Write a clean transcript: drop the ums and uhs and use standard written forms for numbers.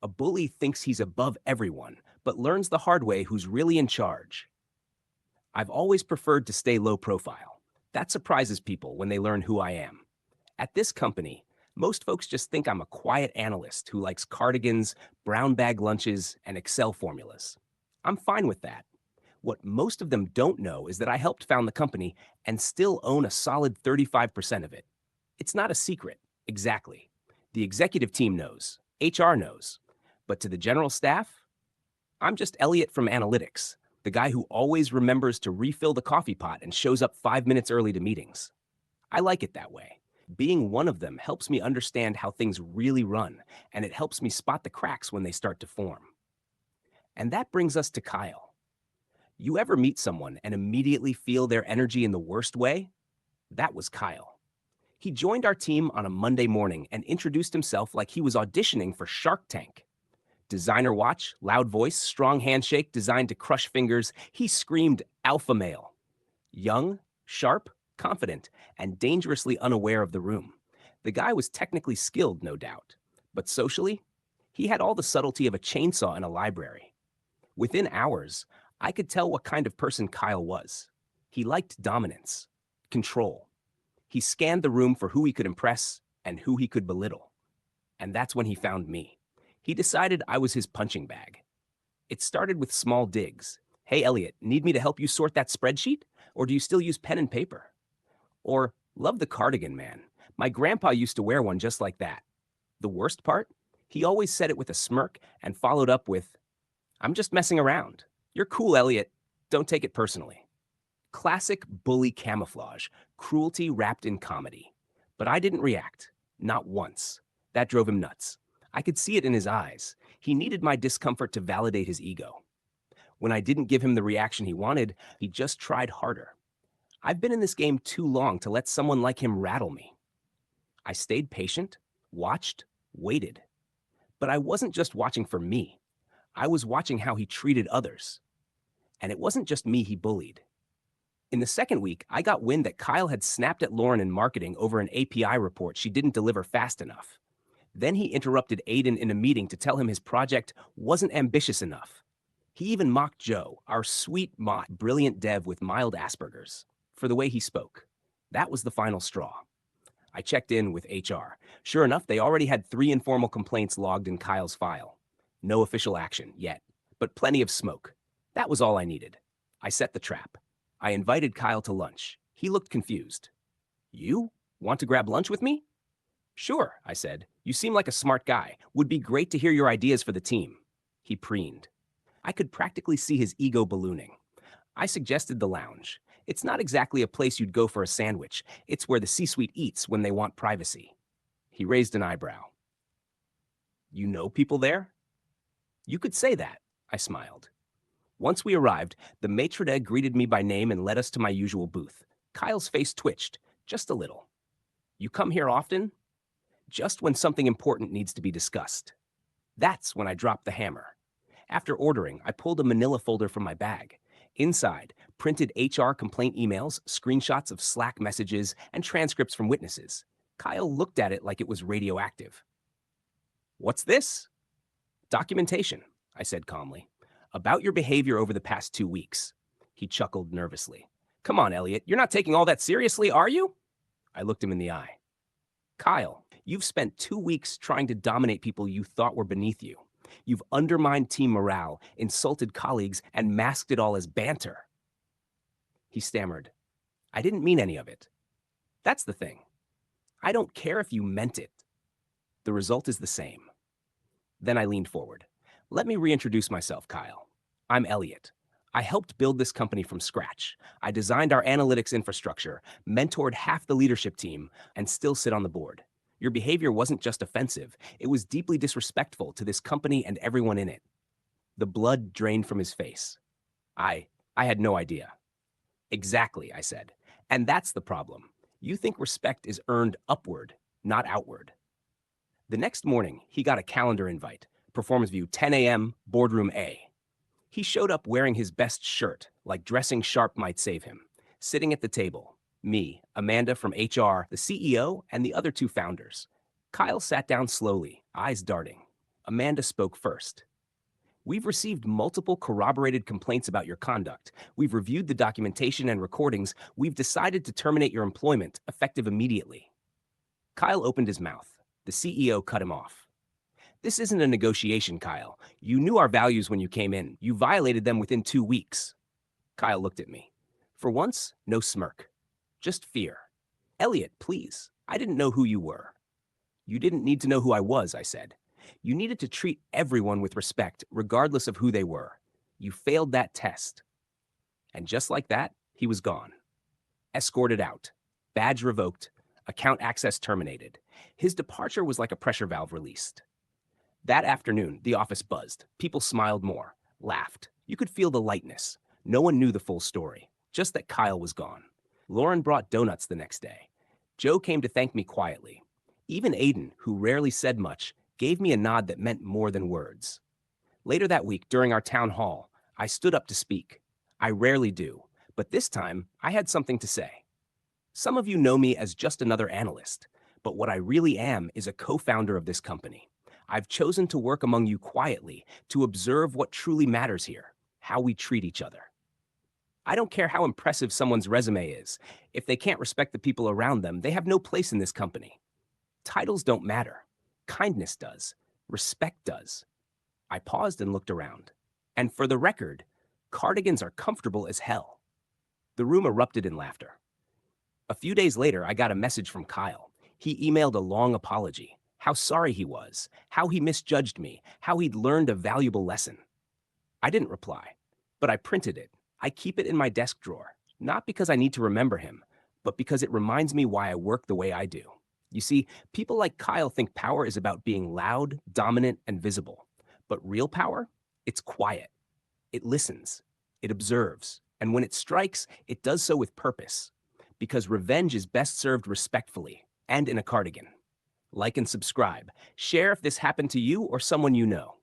A bully thinks he's above everyone, but learns the hard way who's really in charge. I've always preferred to stay low profile. That surprises people when they learn who I am. At this company, most folks just think I'm a quiet analyst who likes cardigans, brown bag lunches, and Excel formulas. I'm fine with that. What most of them don't know is that I helped found the company and still own a solid 35% of it. It's not a secret, exactly. The executive team knows, HR knows. But to the general staff, I'm just Elliot from analytics, the guy who always remembers to refill the coffee pot and shows up 5 minutes early to meetings. I like it that way. Being one of them helps me understand how things really run, and it helps me spot the cracks when they start to form. And that brings us to Kyle. You ever meet someone and immediately feel their energy in the worst way? That was Kyle. He joined our team on a Monday morning and introduced himself like he was auditioning for Shark Tank. Designer watch, loud voice, strong handshake designed to crush fingers. He screamed alpha male. Young, sharp, confident, and dangerously unaware of the room. The guy was technically skilled, no doubt, but socially, he had all the subtlety of a chainsaw in a library. Within hours, I could tell what kind of person Kyle was. He liked dominance, control. He scanned the room for who he could impress and who he could belittle. And that's when he found me. He decided I was his punching bag. It started with small digs. Hey, Elliot, need me to help you sort that spreadsheet? Or do you still use pen and paper? Or, love the cardigan, man. My grandpa used to wear one just like that. The worst part? He always said it with a smirk and followed up with, I'm just messing around. You're cool, Elliot. Don't take it personally. Classic bully camouflage, cruelty wrapped in comedy. But I didn't react. Not once. That drove him nuts. I could see it in his eyes. He needed my discomfort to validate his ego. When I didn't give him the reaction he wanted, he just tried harder. I've been in this game too long to let someone like him rattle me. I stayed patient, watched, waited. But I wasn't just watching for me. I was watching how he treated others. And it wasn't just me he bullied. In the second week, I got wind that Kyle had snapped at Lauren in marketing over an API report she didn't deliver fast enough. Then he interrupted Aiden in a meeting to tell him his project wasn't ambitious enough. He even mocked Joe, our sweet, brilliant dev with mild Asperger's, for the way he spoke. That was the final straw. I checked in with HR. Sure enough, they already had 3 informal complaints logged in Kyle's file. No official action yet, but plenty of smoke. That was all I needed. I set the trap. I invited Kyle to lunch. He looked confused. You? Want to grab lunch with me? Sure, I said. You seem like a smart guy. Would be great to hear your ideas for the team. He preened. I could practically see his ego ballooning. I suggested the lounge. It's not exactly a place you'd go for a sandwich. It's where the C-suite eats when they want privacy. He raised an eyebrow. You know people there? You could say that, I smiled. Once we arrived, the maitre d' greeted me by name and led us to my usual booth. Kyle's face twitched, just a little. You come here often? Just when something important needs to be discussed. That's when I dropped the hammer. After ordering, I pulled a manila folder from my bag. Inside, printed HR complaint emails, screenshots of Slack messages, and transcripts from witnesses. Kyle looked at it like it was radioactive. What's this? Documentation, I said calmly. About your behavior over the past 2 weeks. He chuckled nervously. Come on, Elliot, you're not taking all that seriously, are you? I looked him in the eye. Kyle, you've spent 2 weeks trying to dominate people you thought were beneath you. You've undermined team morale, insulted colleagues, and masked it all as banter. He stammered. I didn't mean any of it. That's the thing. I don't care if you meant it. The result is the same. Then I leaned forward. Let me reintroduce myself, Kyle. I'm Elliot. I helped build this company from scratch. I designed our analytics infrastructure, mentored half the leadership team, and still sit on the board. Your behavior wasn't just offensive, it was deeply disrespectful to this company and everyone in it. The blood drained from his face. I had no idea. Exactly, I said. And that's the problem. You think respect is earned upward, not outward. The next morning, he got a calendar invite. Performance view 10 a.m., boardroom A. He showed up wearing his best shirt, like dressing sharp might save him. Sitting at the table, me, Amanda from HR, the CEO, and the other 2 founders. Kyle sat down slowly, eyes darting. Amanda spoke first. We've received multiple corroborated complaints about your conduct. We've reviewed the documentation and recordings. We've decided to terminate your employment, effective immediately. Kyle opened his mouth. The CEO cut him off. This isn't a negotiation, Kyle. You knew our values when you came in. You violated them within 2 weeks. Kyle looked at me. For once, no smirk. Just fear. Elliot, please. I didn't know who you were. You didn't need to know who I was, I said. You needed to treat everyone with respect, regardless of who they were. You failed that test. And just like that, he was gone. Escorted out. Badge revoked. Account access terminated. His departure was like a pressure valve released. That afternoon, the office buzzed. People smiled more, laughed. You could feel the lightness. No one knew the full story, just that Kyle was gone. Lauren brought donuts the next day. Joe came to thank me quietly. Even Aiden, who rarely said much, gave me a nod that meant more than words. Later that week, during our town hall, I stood up to speak. I rarely do, but this time I had something to say. Some of you know me as just another analyst, but what I really am is a co-founder of this company. I've chosen to work among you quietly, to observe what truly matters here, how we treat each other. I don't care how impressive someone's resume is. If they can't respect the people around them, they have no place in this company. Titles don't matter. Kindness does. Respect does. I paused and looked around. And for the record, cardigans are comfortable as hell. The room erupted in laughter. A few days later, I got a message from Kyle. He emailed a long apology, how sorry he was, how he misjudged me, how he'd learned a valuable lesson. I didn't reply, but I printed it. I keep it in my desk drawer, not because I need to remember him, but because it reminds me why I work the way I do. You see, people like Kyle think power is about being loud, dominant, and visible. But real power? It's quiet. It listens. It observes. And when it strikes, it does so with purpose. Because revenge is best served respectfully and in a cardigan. Like and subscribe. Share if this happened to you or someone you know.